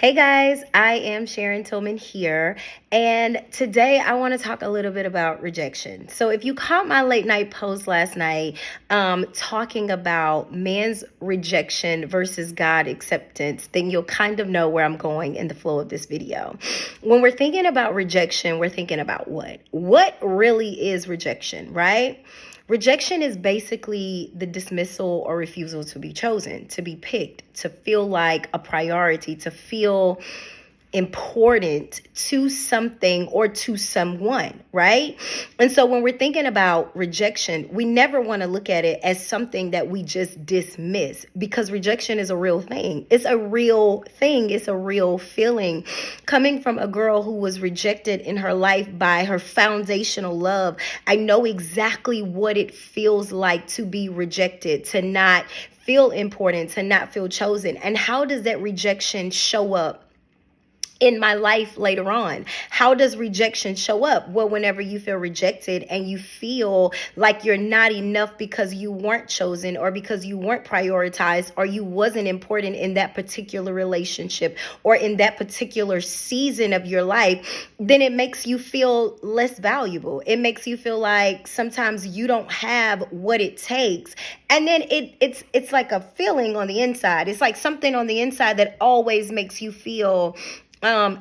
Hey guys, I am Sharon Tillman here, and today I want to talk a little bit about rejection. So if you caught my late night post last night, talking about man's rejection versus God acceptance, then you'll kind of know where I'm going in the flow of this video. When we're thinking about rejection, we're thinking about what? What really is rejection, right? Rejection is basically the dismissal or refusal to be chosen, to be picked, to feel like a priority, to feel important to something or to someone, right? And so when we're thinking about rejection, we never want to look at it as something that we just dismiss, because rejection is a real thing. It's a real thing. It's a real feeling. Coming from a girl who was rejected in her life by her foundational love, I know exactly what it feels like to be rejected, to not feel important, to not feel chosen. And how does that rejection show up in my life later on? How does rejection show up? Well, whenever you feel rejected and you feel like you're not enough because you weren't chosen, or because you weren't prioritized, or you wasn't important in that particular relationship or in that particular season of your life, then it makes you feel less valuable. It makes you feel like sometimes you don't have what it takes. And then it's like a feeling on the inside. It's like something on the inside that always makes you feel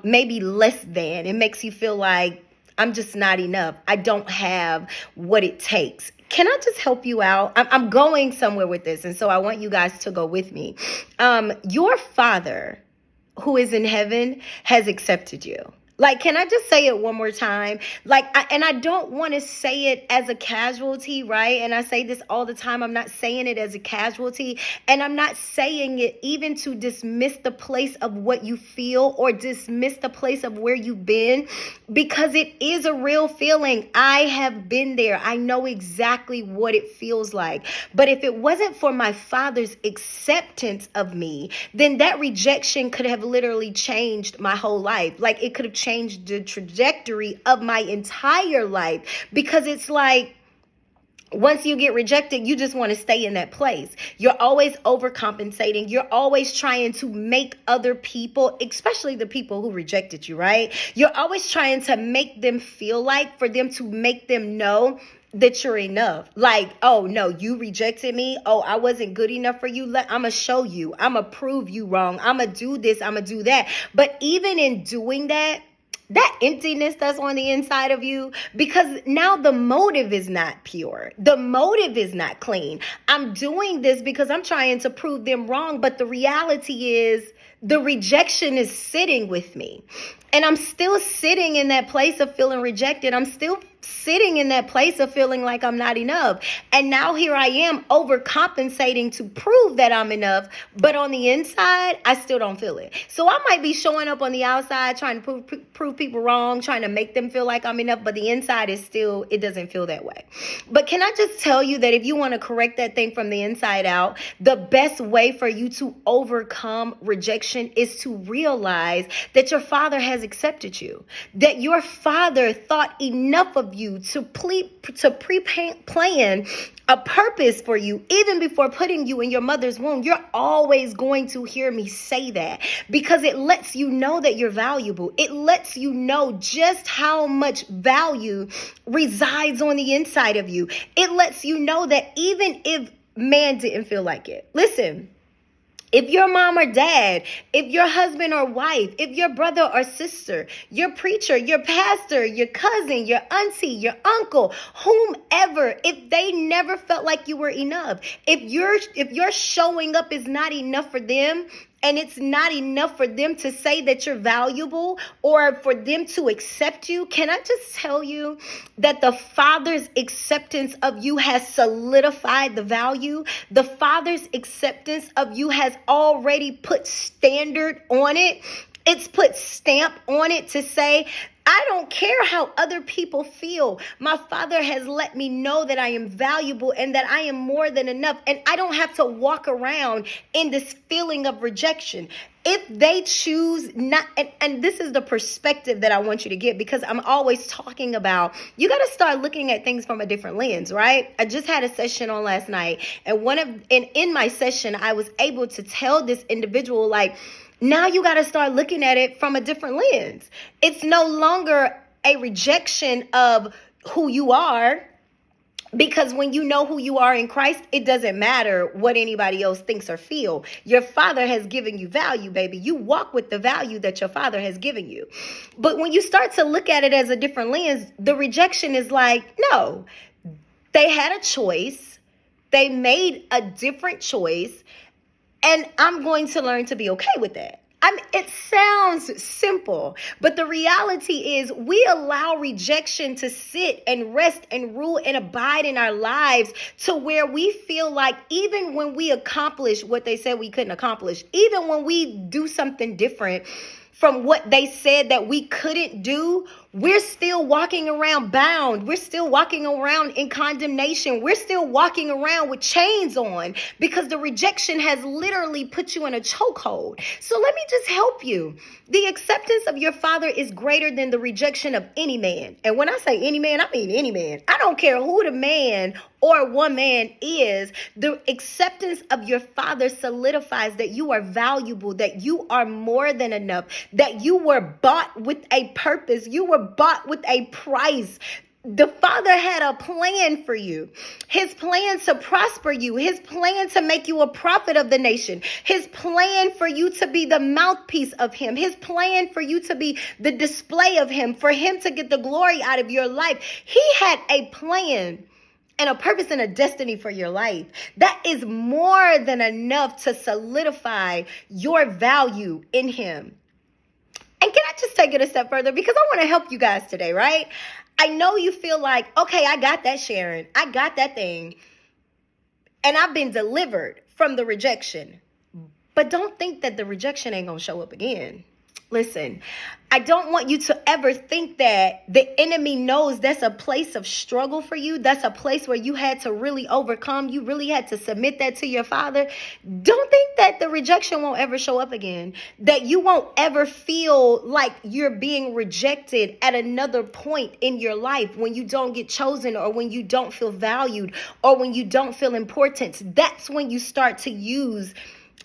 maybe less than. It makes you feel like I'm just not enough. I don't have what it takes. Can I just help you out? I'm going somewhere with this, and so I want you guys to go with me. Your Father who is in heaven has accepted you. Like, can I just say it one more time? And I don't want to say it as a casualty, right? And I say this all the time. I'm not saying it as a casualty. And I'm not saying it even to dismiss the place of what you feel or dismiss the place of where you've been, because it is a real feeling. I have been there. I know exactly what it feels like. But if it wasn't for my Father's acceptance of me, then that rejection could have literally changed my whole life. Like, it could have changed the trajectory of my entire life, because it's like, once you get rejected, you just want to stay in that place. You're always overcompensating. You're always trying to make other people, especially the people who rejected you, right? You're always trying to make them feel like, for them to make them know that you're enough. Like, oh no, you rejected me. Oh, I wasn't good enough for you. I'm going to show you. I'm going to prove you wrong. I'm going to do this. I'm going to do that. But even in doing that emptiness that's on the inside of you, because now the motive is not pure. The motive is not clean. I'm doing this because I'm trying to prove them wrong. But the reality is, the rejection is sitting with me. And I'm still sitting in that place of feeling rejected. I'm still sitting in that place of feeling like I'm not enough. And now here I am overcompensating to prove that I'm enough. But on the inside, I still don't feel it. So I might be showing up on the outside trying to prove people wrong, trying to make them feel like I'm enough. But the inside is still, it doesn't feel that way. But can I just tell you that if you want to correct that thing from the inside out, the best way for you to overcome rejection is to realize that your Father has accepted you, that your Father thought enough of you to pre-plan a purpose for you even before putting you in your mother's womb. You're always going to hear me say that, because it lets you know that you're valuable. It lets you know just how much value resides on the inside of you. It lets you know that even if man didn't feel like it, listen, if your mom or dad, if your husband or wife, if your brother or sister, your preacher, your pastor, your cousin, your auntie, your uncle, whomever, if they never felt like you were enough, if your showing up is not enough for them, and it's not enough for them to say that you're valuable or for them to accept you, can I just tell you that the Father's acceptance of you has solidified the value? The Father's acceptance of you has already put standard on it. It's put stamp on it to say, I don't care how other people feel. My Father has let me know that I am valuable and that I am more than enough. And I don't have to walk around in this feeling of rejection. If they choose not, and this is the perspective that I want you to get, because I'm always talking about, you got to start looking at things from a different lens, right? I just had a session on last night, and in my session, I was able to tell this individual, like, Now you got to start looking at it from a different lens. It's no longer a rejection of who you are, because when you know who you are in Christ, it doesn't matter what anybody else thinks or feel. Your Father has given you value, baby. You walk with the value that your Father has given you. But when you start to look at it as a different lens, the rejection is like, no, they had a choice. They made a different choice. And I'm going to learn to be okay with that. I mean, it sounds simple, but the reality is we allow rejection to sit and rest and rule and abide in our lives to where we feel like even when we accomplish what they said we couldn't accomplish, even when we do something different from what they said that we couldn't do, we're still walking around bound. We're still walking around in condemnation. We're still walking around with chains on because the rejection has literally put you in a chokehold. So let me just help you. The acceptance of your Father is greater than the rejection of any man. And when I say any man, I mean any man. I don't care who the man or woman is. The acceptance of your Father solidifies that you are valuable, that you are more than enough, that you were bought with a purpose. You were bought with a price. The Father had a plan for you. His plan to prosper you. His plan to make you a prophet of the nation. His plan for you to be the mouthpiece of him. His plan for you to be the display of him. For him to get the glory out of your life. He had a plan and a purpose and a destiny for your life. That is more than enough to solidify your value in him. And can I just take it a step further? Because I want to help you guys today, right? I know you feel like, okay, I got that, Sharon. I got that thing. And I've been delivered from the rejection. But don't think that the rejection ain't going to show up again. Listen, I don't want you to ever think that the enemy knows that's a place of struggle for you. That's a place where you had to really overcome. You really had to submit that to your Father. Don't think that the rejection won't ever show up again. That you won't ever feel like you're being rejected at another point in your life when you don't get chosen or when you don't feel valued or when you don't feel important. That's when you start to use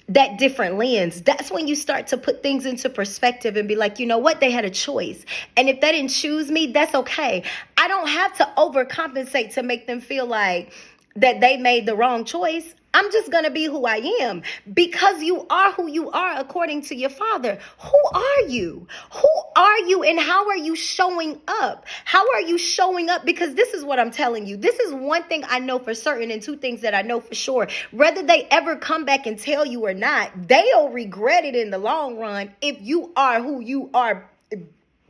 that different lens. That's when you start to put things into perspective and be like, you know what? They had a choice. And if they didn't choose me, that's okay. I don't have to overcompensate to make them feel like that they made the wrong choice. I'm just going to be who I am because you are who you are according to your Father. Who are you? Who are you and how are you showing up? How are you showing up? Because this is what I'm telling you. This is one thing I know for certain and two things that I know for sure. Whether they ever come back and tell you or not, they'll regret it in the long run if you are who you are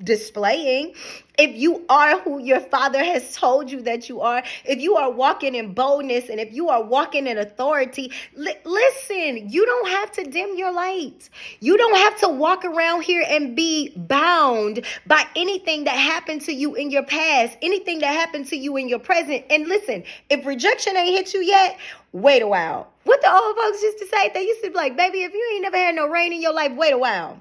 displaying. If you are who your Father has told you that you are, if you are walking in boldness and if you are walking in authority, listen, you don't have to dim your light. You don't have to walk around here and be bound by anything that happened to you in your past, anything that happened to you in your present. And listen, if rejection ain't hit you yet, wait a while. What the old folks used to say, they used to be like, baby, if you ain't never had no rain in your life, wait a while.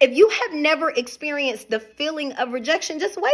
If you have never experienced the feeling of rejection, just wait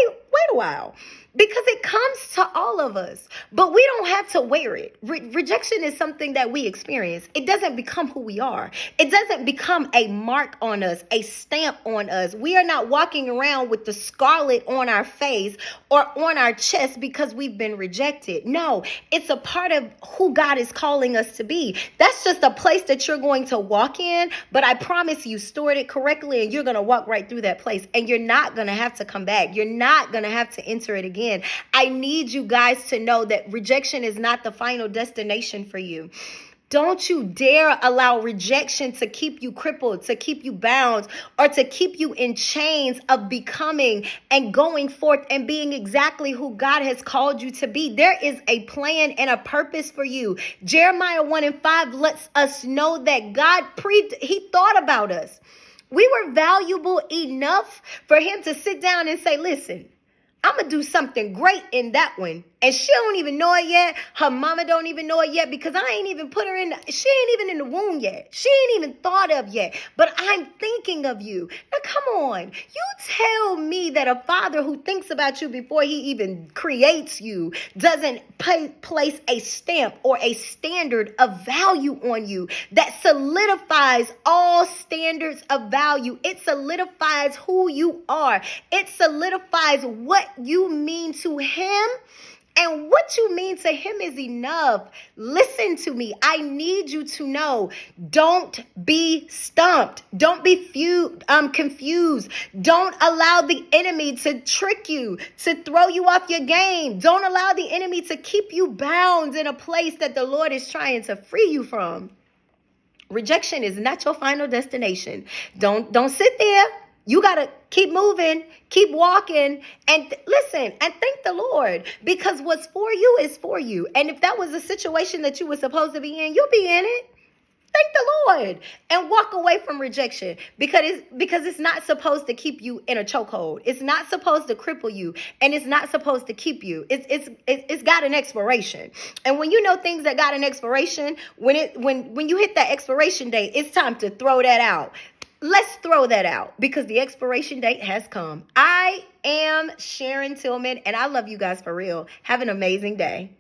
a while. Because it comes to all of us, but we don't have to wear it. Rejection is something that we experience. It doesn't become who we are. It doesn't become a mark on us, a stamp on us. We are not walking around with the scarlet on our face or on our chest because we've been rejected. No, it's a part of who God is calling us to be. That's just a place that you're going to walk in, but I promise you, stored it correctly and you're going to walk right through that place and you're not going to have to come back. You're not going to have to enter it again. I need you guys to know that rejection is not the final destination for you. Don't you dare allow rejection to keep you crippled, to keep you bound, or to keep you in chains of becoming and going forth and being exactly who God has called you to be. There is a plan and a purpose for you. Jeremiah 1:5 lets us know that God He thought about us. We were valuable enough for him to sit down and say, listen, I'm going to do something great in that one. and she don't even know it yet. Her mama don't even know it yet because I ain't even put her in. She ain't even in the womb yet. She ain't even thought of yet. But I'm thinking of you. Now, come on. You tell me that a father who thinks about you before he even creates you doesn't place a stamp or a standard of value on you that solidifies all standards of value. It solidifies who you are. It solidifies what you mean to him. And what you mean to him is enough. Listen to me. I need you to know. Don't be stumped. Don't be confused. Don't allow the enemy to trick you, to throw you off your game. Don't allow the enemy to keep you bound in a place that the Lord is trying to free you from. Rejection is not your final destination. Don't sit there. You got to keep moving, keep walking, and listen, and thank the Lord, because what's for you is for you. And if that was a situation that you were supposed to be in, you'll be in it. Thank the Lord and walk away from rejection because it's not supposed to keep you in a chokehold. It's not supposed to cripple you, and it's not supposed to keep you. It's got an expiration. And when you know things that got an expiration, when you hit that expiration date, it's time to throw that out. Let's throw that out because the expiration date has come. I am Sharon Tillman, and I love you guys for real. Have an amazing day.